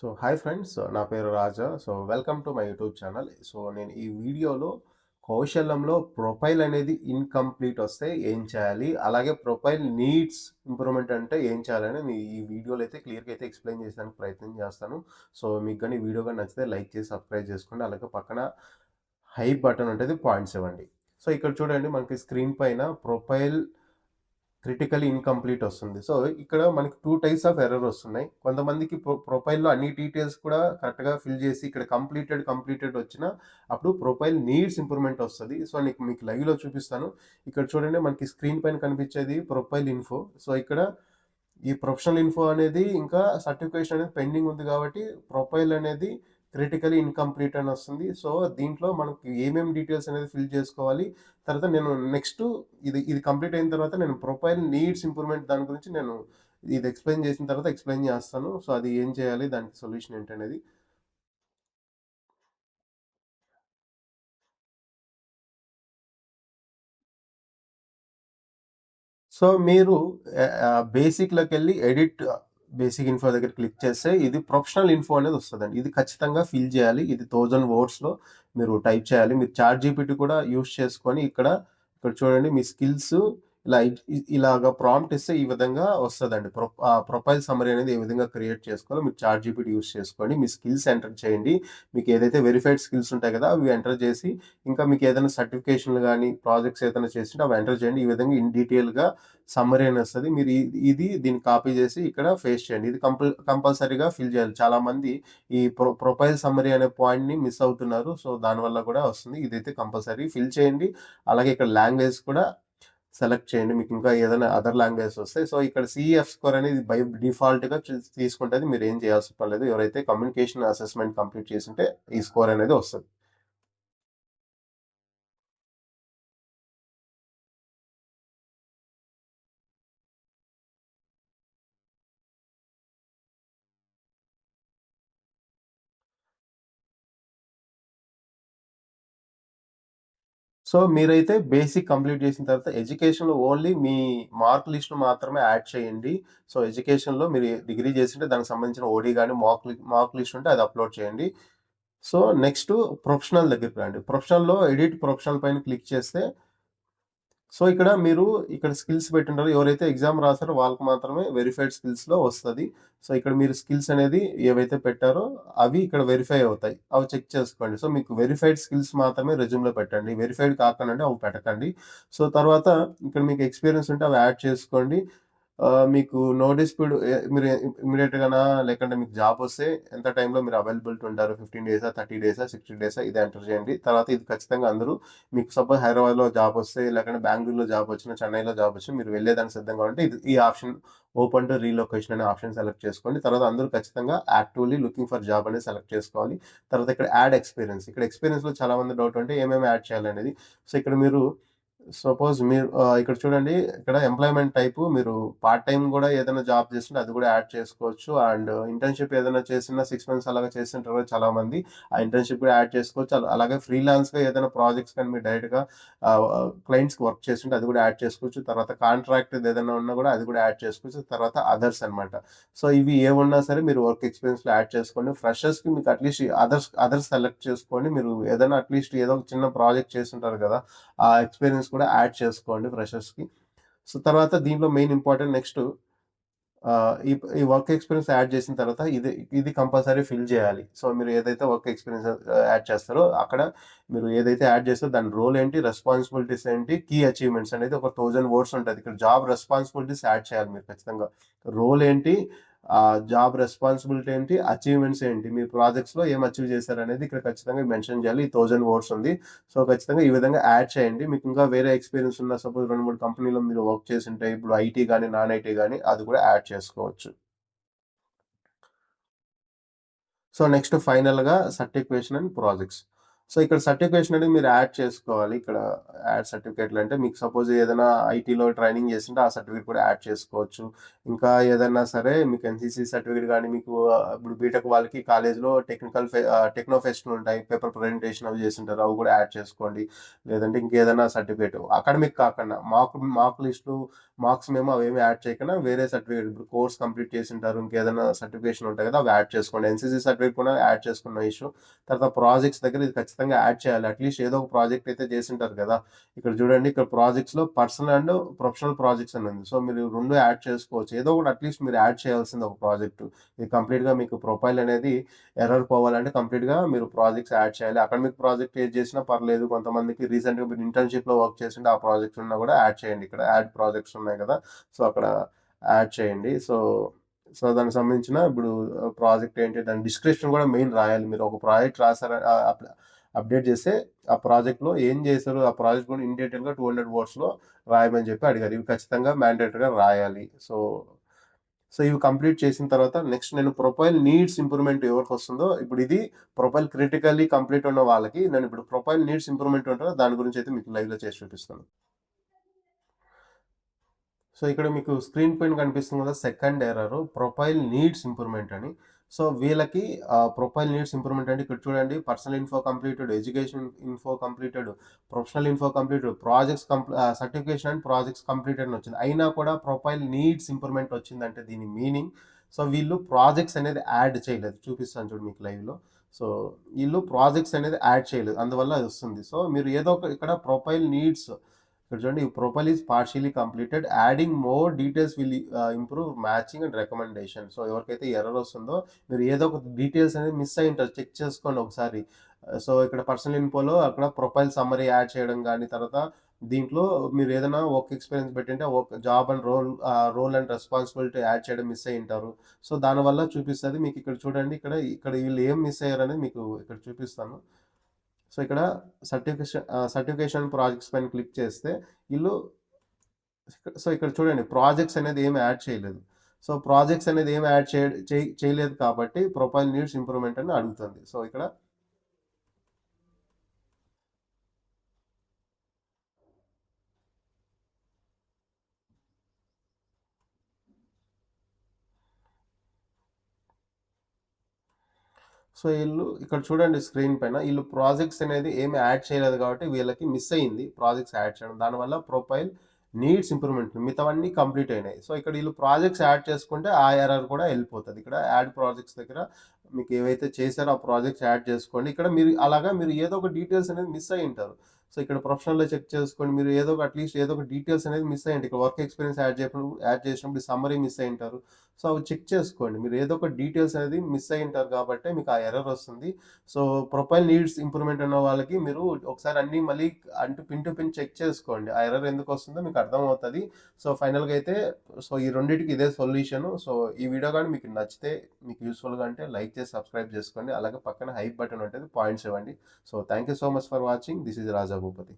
So hi friends, నా పేరు Raja. So welcome to my YouTube channel. So నేను ఈ వీడియోలో కౌశల్యంలో ప్రొఫైల్ అనేది ఇన్‌కంప్లీట్ వస్తే ఏం చేయాలి? అలాగే ప్రొఫైల్ నీడ్స్ ఇంప్రూవ్‌మెంట్ అంటే ఏం చేయాలని ఈ వీడియోలో అయితే క్లియర్‌గా అయితే ఎక్స్‌ప్లెయిన్ చేసేదానికి ప్రయత్నం చేస్తాను. సో మీకు గాని ఈ వీడియో గాని నచ్చితే లైక్ చేసి సబ్స్క్రైబ్ చేసుకోండి. అలాగే పక్కన హైప్ బటన్ ఉంటది, పాయింట్స్ ఇవ్వండి. సో ఇక్కడ చూడండి, మనకి స్క్రీన్ పైన ప్రొఫైల్ క్రిటికల్లీ ఇన్‌కంప్లీట్ వస్తుంది. సో, ఇక్కడ మనకి 2 టైప్స్ ఆఫ్ ఎర్రర్ వస్తున్నాయి. కొంతమందికి ప్రొఫైల్‌లో అన్ని డీటెయిల్స్ కూడా కరెక్ట్‌గా ఫిల్ చేసి ఇక్కడ కంప్లీటెడ్ వచ్చినా అప్పుడు ప్రొఫైల్ నీడ్స్ ఇంప్రూవ్‌మెంట్ వస్తది. సో, మీకు లైవ్‌లో చూపిస్తాను. ఇక్కడ చూడండి, మనకి స్క్రీన్ పైన కనిపించేది ప్రొఫైల్ ఇన్ఫో. సో, ఇక్కడ ఈ ప్రొఫెషనల్ ఇన్ఫో అనేది ఇంకా సర్టిఫికేషన్ అనేది పెండింగ్ ఉంది కాబట్టి ప్రొఫైల్ అనేది క్రిటికల్లీ ఇన్‌కంప్లీట్ అని వస్తుంది. సో, దీంట్లో మనకి ఏమేం డీటెయిల్స్ అనేది ఫిల్ చేసుకోవాలి. తర్వాత నేను నెక్స్ట్ ఇది కంప్లీట్ అయిన తర్వాత నేను ప్రొఫైల్ నీడ్స్ ఇంప్రూవ్‌మెంట్ దాని గురించి నేను ఇది ఎక్స్‌ప్లెయిన్ చేసిన తర్వాత ఎక్స్‌ప్లెయిన్ చేస్తాను. సో, అది ఏం చేయాలి? దానికి సొల్యూషన్ ఏంటనేది. సో, మీరు బేసిక్‌లోకెళ్ళి బేసిక్ ఇన్ఫో దగ్గర క్లిక్ చేస్తే ఇది ప్రొఫెషనల్ ఇన్ఫో అనేది వస్తదండి. ఇది ఖచ్చితంగా ఫిల్ చేయాలి. ఇది 1000 వర్డ్స్‌లో మీరు టైప్ చేయాలి. మీరు చాట్‌జీపీటీ కూడా యూజ్ చేసుకొని ఇక్కడ చూడండి, మీ స్కిల్స్ ఇలా ఇలాగ ప్రాంప్ట్ ఇస్తే ఈ విధంగా వస్తదండి. ప్రొఫైల్ సమ్మరీ అనేది ఏ విధంగా క్రియేట్ చేసుకోవాలో మీరు చాట్‌జీపీటీ యూజ్ చేసుకోండి. మీ స్కిల్స్ ఎంటర్ చేయండి. మీకు ఏదైతే వెరిఫైడ్ స్కిల్స్ ఉంటాయి కదా! అవి ఎంటర్ చేసి, ఇంకా మీకు ఏదైనా సర్టిఫికేషన్‌లు గాని, ప్రాజెక్ట్స్ ఏదైనా చేసింటే అవి ఎంటర్ చేయండి. ఈ విధంగా ఇన్ డీటెయిల్‌గా సమ్మరీ అని వస్తది. మీరు దీన్ని కాపీ చేసి ఇక్కడ పేస్ట్ చేయండి. ఇది కంపల్సరీగా ఫిల్ చేయాలి. చాలామంది ఈ ప్రొఫైల్ సమ్మరీ అనే పాయింట్‌ని మిస్ అవుతున్నారు. సో, దానివల్ల కూడా వస్తుంది. ఇదైతే కంపల్సరీ ఫిల్ చేయండి. అలాగే ఇక్కడ లాంగ్వేజ్ కూడా సెలెక్ట్ చేయండి. మీకు ఇంకా ఏదైనా అదర్ లాంగ్వేజెస్ వస్తాయి. సో, ఇక్కడ సీఈఎఫ్ స్కోర్ అనేది బై డిఫాల్ట్‌గా తీసుకుంటది. మీరేం చేయాల్సిన పని లేదు. ఎవరైతే కమ్యూనికేషన్ అసెస్మెంట్ కంప్లీట్ చేసుంటే ఈ స్కోర్ అనేది వస్తది. సో, మీరైతే బేసిక్ కంప్లీట్ చేసిన తర్వాత ఎడ్యుకేషన్‌లో ఓన్లీ మీ మార్క్ లిస్ట్ మాత్రమే యాడ్ చేయండి. సో, ఎడ్యుకేషన్‌లో మీరు డిగ్రీ చేసింటే దానికి సంబంధించిన ఓడీ గాని, మార్క్ లిస్ట్ ఉంటే అది అప్‌లోడ్ చేయండి. సో, నెక్స్ట్ ప్రొఫెషనల్ దగ్గరికి రండి. ప్రొఫెషనల్‌లో ఎడిట్ ప్రొఫెషనల్ పైన క్లిక్ చేస్తే, సో, ఇక్కడ స్కిల్స్ పెట్టుంటారు. ఎవరైతే ఎగ్జామ్ రాసారో వాళ్ళకి మాత్రమే వెరిఫైడ్ స్కిల్స్‌లో వస్తది. సో, ఇక్కడ మీరు స్కిల్స్ అనేది ఏవైతే పెట్టారో అవి ఇక్కడ వెరిఫై అవుతాయి. అవి చెక్ చేసుకోండి. సో, మీకు వెరిఫైడ్ స్కిల్స్ మాత్రమే రెజ్యూమ్‌లో పెట్టండి. వెరిఫైడ్ కాకుండాంటే అవి పెట్టకండి. సో, తర్వాత ఇక్కడ మీకు ఎక్స్‌పీరియన్స్ ఉంటే అవి యాడ్ చేసుకోండి. మీకు నోటీస్ పీరియడ్ మీరు ఇమ్మీడియేట్‌గానా, లేకంటే మీకు జాబ్ వస్తే ఎంత టైంలో మీరు అవైలబిలిటీ ఉంటారు? 15 డేసా, 30 డేసా, 60 డేసా ఇది ఎంటర్ చేయండి. తర్వాత ఇది ఖచ్చితంగా అందరూ మీకు సపోజ్ హైదరాబాద్‌లో జాబ్ వస్తే, లేకుంటే బెంగుళూరులో జాబ్ వచ్చినా, చెన్నైలో జాబ్ వచ్చినా మీరు వెళ్ళేదానికి సిద్ధంగా ఉంటే ఈ ఆప్షన్ ఓపెన్ టు రీలొకేషన్ అనే ఆప్షన్ సెలెక్ట్ చేసుకోండి. తర్వాత అందరూ ఖచ్చితంగా యాక్టివ్‌లీ లుకింగ్ ఫర్ జాబ్ అనేది సెలెక్ట్ చేసుకోవాలి. తర్వాత ఇక్కడ యాడ్ ఎక్స్‌పీరియన్స్. ఇక్కడ ఎక్స్‌పీరియన్స్‌లో చాలా మంది డౌట్ ఉంటే ఏమేమి యాడ్ చేయాలనేది. సో, ఇక్కడ మీరు సపోజ్ మీరు ఇక్కడ చూడండి, ఇక్కడ ఎంప్లాయ్‌మెంట్ టైపు మీరు పార్ట్ టైమ్ గూడా ఏదైనా జాబ్ చేస్తుంటే అది గూడా యాడ్ చేసుకోవచ్చు. అండ్ ఇంటర్న్‌షిప్ ఏదైనా చేసినా 6 మంత్స్ అలాగా చేస్తుంటారు కదా చాలామంది. ఆ ఇంటర్న్‌షిప్ కూడా యాడ్ చేసుకోవచ్చు. అలాగే ఫ్రీలాన్స్‌గా ఏదైనా ప్రాజెక్ట్స్ కానీ మీరు డైరెక్ట్‌గా క్లయింట్స్‌కి వర్క్ చేస్తుంటే అది కూడా యాడ్ చేసుకోవచ్చు. తర్వాత కాంట్రాక్ట్‌ది ఏదైనా ఉన్నా కూడా అది కూడా యాడ్ చేసుకోవచ్చు. తర్వాత అదర్స్ అన్నమాట. సో, ఇవి ఏవున్నా సరే మీరు వర్క్ ఎక్స్‌పీరియన్స్‌లో యాడ్ చేసుకోండి. ఫ్రెషర్స్‌కి మీకు అట్‌లీస్ట్ అదర్స్ సెలెక్ట్ చేసుకోండి. మీరు ఏదైనా అట్‌లీస్ట్ ఏదో ఒక చిన్న ప్రాజెక్ట్ చేసుంటారు కదా! ఆ ఎక్స్‌పీరియన్స్ కూడా యాడ్ చేసుకోండి ఫ్రెషర్స్‌కి. సో, తర్వాత దీంట్లో మెయిన్ ఇంపార్టెంట్ నెక్స్ట్ ఈ ఈ వర్క్ ఎక్స్‌పీరియన్స్ యాడ్ చేసిన తర్వాత ఇది కంపల్సరీ ఫిల్ చేయాలి. సో, మీరు ఏదైతే వర్క్ ఎక్స్‌పీరియన్స్ యాడ్ చేస్తారో అక్కడ మీరు ఏదైతే యాడ్ చేస్తారో దాని రోల్ ఏంటి, రెస్పాన్సిబిలిటీస్ ఏంటి, కీ అచీవ్‌మెంట్స్ అనేది ఒక 1000 వర్డ్స్ ఉంటది. ఇక్కడ జాబ్ రెస్పాన్సిబిలిటీస్ యాడ్ చేయాలి మీరు ఖచ్చితంగా. రోల్ ఏంటి, జాబ్ రెస్పాన్సిబిలిటీ ఏంటి, అచీవ్‌మెంట్స్ ఏంటి, మీ ప్రాజెక్ట్స్‌లో ఏం అచీవ్ చేశారనేది ఇక్కడ ఖచ్చితంగా మెన్షన్ చేయాలి. ఈ 1000 వర్డ్స్ ఉంది. సో, ఖచ్చితంగా ఈ విధంగా యాడ్ చేయండి. మీకు ఇంకా వేరే ఎక్స్‌పీరియన్స్ ఉన్న సపోజ్ 2, 3 కంపెనీలో మీరు వర్క్ చేసుంటే, ఇప్పుడు ఐటీ గాని, నాన్ ఐటీ గాని అది కూడా యాడ్ చేసుకోవచ్చు. సో, నెక్స్ట్ ఫైనల్‌గా సర్టిఫికేషన్ అండ్ ప్రాజెక్ట్స్. సో ఇక్కడ సర్టిఫికేషన్ అనేది మీరు యాడ్ చేసుకోవాలి. ఇక్కడ యాడ్ సర్టిఫికేట్లు అంటే మీకు సపోజ్ ఏదైనా ఐటీలో ట్రైనింగ్ చేస్తుంటే ఆ సర్టిఫికేట్ కూడా యాడ్ చేసుకోవచ్చు. ఇంకా ఏదైనా సరే మీకు ఎన్సీసీ సర్టిఫికేట్ కానీ మీకు ఇప్పుడు బీటెక్ వాళ్ళకి కాలేజ్లో టెక్నో ఫెస్ట్లు ఉంటాయి, పేపర్ ప్రజెంటేషన్ అవి చేస్తుంటారు, అవి కూడా యాడ్ చేసుకోండి. లేదంటే ఇంకేదైనా సర్టిఫికేట్ అకాడమిక్ కాకుండా మార్క్ లిస్టు మార్క్స్ మేము అవేమి యాడ్ చేయకుండా వేరే సర్టిఫికేట్ ఇప్పుడు కోర్స్ కంప్లీట్ చేసి ఉంటారు, ఇంకేదైనా సర్టిఫికేషన్ ఉంటాయి కదా, అవి యాడ్ చేసుకోండి. ఎన్సీసీ సర్టిఫికేట్ కూడా యాడ్ చేసుకున్న ఇష్యూ. తర్వాత ప్రాజెక్ట్స్ దగ్గర ఇది ఖచ్చితంగా యాడ్ చేయాలి. అట్లీస్ట్ ఏదో ఒక ప్రాజెక్ట్ అయితే చేసింటారు కదా. ఇక్కడ చూడండి, ఇక్కడ ప్రాజెక్ట్స్లో పర్సనల్ అండ్ ప్రొఫెషనల్ ప్రాజెక్ట్స్ అని ఉంది. సో మీరు రెండు యాడ్ చేసుకోవచ్చు. ఏదో ఒకటి అట్లీస్ట్ మీరు యాడ్ చేయాల్సింది ఒక ప్రాజెక్ట్. ఇది కంప్లీట్గా మీకు ప్రొఫైల్ అనేది ఎర్రర్ పోవాలంటే కంప్లీట్గా మీరు ప్రాజెక్ట్స్ యాడ్ చేయాలి. అకాడమిక్ ప్రాజెక్ట్ ఏది చేసినా పర్లేదు. కొంతమందికి రీసెంట్గా మీరు ఇంటర్న్షిప్లో వర్క్ చేసింటే ఆ ప్రాజెక్ట్స్ ఉన్నా కూడా యాడ్ చేయండి. ఇక్కడ యాడ్ ప్రాజెక్ట్స్ ఉన్నాయి కదా, సో అక్కడ యాడ్ చేయండి. సో దానికి సంబంధించిన ఇప్పుడు ప్రాజెక్ట్ ఏంటి, దాని డిస్క్రిప్షన్ కూడా మెయిన్ రాయాలి. మీరు ఒక ప్రాజెక్ట్ రాసారా అప్డేట్ చేస్తే ఆ ప్రాజెక్ట్లో ఏం చేశారు, ఆ ప్రాజెక్ట్ కూడా ఇన్ డీటెయిల్గా 200 వర్డ్స్లో రాయమని చెప్పి అడిగారు. ఇవి ఖచ్చితంగా మ్యాండేటరీగా రాయాలి. సో ఇవి కంప్లీట్ చేసిన తర్వాత నెక్స్ట్ నేను ప్రొఫైల్ నీడ్స్ ఇంప్రూవ్మెంట్ ఎవరికి వస్తుందో, ఇప్పుడు ఇది ప్రొఫైల్ క్రిటికల్లీ కంప్లీట్ ఉన్న వాళ్ళకి నేను ఇప్పుడు ప్రొఫైల్ నీడ్స్ ఇంప్రూవ్మెంట్ ఉంటుందో దాని గురించి అయితే మీకు లైవ్లో చేసి చూపిస్తాను. సో ఇక్కడ మీకు స్క్రీన్ పైన కనిపిస్తుంది కదా, second error profile needs improvement అని. సో వీళ్ళకి ప్రొఫైల్ నీడ్స్ ఇంప్రూవ్మెంట్ అంటే ఇక్కడ చూడండి, personal info completed, education info completed, professional info completed, projects certification and projects completed అని వచ్చింది. అయినా కూడా ప్రొఫైల్ నీడ్స్ ఇంప్రూవ్మెంట్ వచ్చిందంటే దీని మీనింగ్, సో వీళ్ళు ప్రాజెక్ట్స్ అనేది యాడ్ చేయలేదు. చూపిస్తాను చూడు మీకు లైవ్లో. సో వీళ్ళు ప్రాజెక్ట్స్ అనేది యాడ్ చేయలేదు, అందువల్ల అది వస్తుంది. సో మీరు ఏదో ఒక ఇక్కడ ప్రొఫైల్ నీడ్స్ ఇక్కడ చూడండి, profile is partially completed, adding more details will improve matching and recommendation. So ఎవరికైతే ఎర్రర్ వస్తుందో మీరు ఏదో ఒక డీటెయిల్స్ అనేది మిస్ అయి ఉంటారు, చెక్ చేసుకోండి ఒకసారి. సో ఇక్కడ పర్సనల్ ఇన్ఫోలో అక్కడ ప్రొఫైల్ సమ్మరీ యాడ్ చేయడం కానీ, తర్వాత దీంట్లో మీరు ఏదైనా వర్క్ ఎక్స్పీరియన్స్ పెట్టింటే ఒక job and role and responsibility add చేయడం మిస్ అయి ఉంటారు. సో దానివల్ల చూపిస్తుంది మీకు. ఇక్కడ చూడండి, ఇక్కడ ఇక్కడ వీళ్ళు ఏం మిస్ అయ్యారు అనేది మీకు ఇక్కడ చూపిస్తాను. సో ఇక్కడ సర్టిఫికేషన్ ప్రాజెక్ట్స్ పైన క్లిక్ చేస్తే వీళ్ళు, సో ఇక్కడ చూడండి ప్రాజెక్ట్స్ అనేది ఏమి యాడ్ చేయలేదు. సో ప్రాజెక్ట్స్ అనేది ఏమి యాడ్ చేయలేదు కాబట్టి ప్రొఫైల్ నీడ్స్ ఇంప్రూవ్మెంట్ అని అడుగుతుంది. సో ఇక్కడ సో వీళ్ళు ఇక్కడ చూడండి స్క్రీన్ పైన, వీళ్ళు ప్రాజెక్ట్స్ అనేది ఏమి యాడ్ చేయలేదు కాబట్టి వీళ్ళకి మిస్ అయింది ప్రాజెక్ట్స్ యాడ్ చేయడం. దానివల్ల ప్రొఫైల్ నీడ్స్ ఇంప్రూవ్మెంట్, మిగతావన్నీ కంప్లీట్ అయినాయి. సో ఇక్కడ వీళ్ళు ప్రాజెక్ట్స్ యాడ్ చేసుకుంటే ఆ ఎర్రర్ కూడా వెళ్ళిపోతుంది. ఇక్కడ యాడ్ ప్రాజెక్ట్స్ దగ్గర మీకు ఏవైతే చేశారో ఆ ప్రాజెక్ట్స్ యాడ్ చేసుకోండి. ఇక్కడ మీరు అలాగా మీరు ఏదో ఒక డీటెయిల్స్ అనేది మిస్ అయ్యి ఉంటారు. సో ఇక్కడ ప్రొఫెషనల్లో చెక్ చేసుకోండి, మీరు ఏదో ఒక అట్లీస్ట్ ఏదో ఒక డీటెయిల్స్ అనేది మిస్ అయ్యింది. ఇక్కడ వర్క్ ఎక్స్పీరియన్స్ యాడ్ చేసినప్పుడు సమ్మరీ మిస్ అయి ఉంటారు. సో అవి చెక్ చేసుకోండి, మీరు ఏదో ఒక డీటెయిల్స్ అనేది మిస్ అయి ఉంటారు కాబట్టి మీకు ఆ ఎర్రర్ వస్తుంది. సో ప్రొఫైల్ నీడ్స్ ఇంప్రూవ్మెంట్ ఉన్న వాళ్ళకి మీరు ఒకసారి అన్ని మళ్ళీ పిన్ టు పిన్ చెక్ చేసుకోండి, ఆ ఎర్రర్ ఎందుకు వస్తుందో మీకు అర్థమవుతుంది. సో ఫైనల్గా అయితే సో ఈ రెండింటికి ఇదే సొల్యూషన్. సో ఈ వీడియో కానీ మీకు నచ్చితే, మీకు యూస్ఫుల్గా అంటే లైక్ చేసి సబ్స్క్రైబ్ చేసుకోండి. అలాగే పక్కన హైప్ బటన్ ఉంటుంది, పాయింట్స్ ఇవ్వండి. So thank you so much for watching. This is Raja Bhupathi.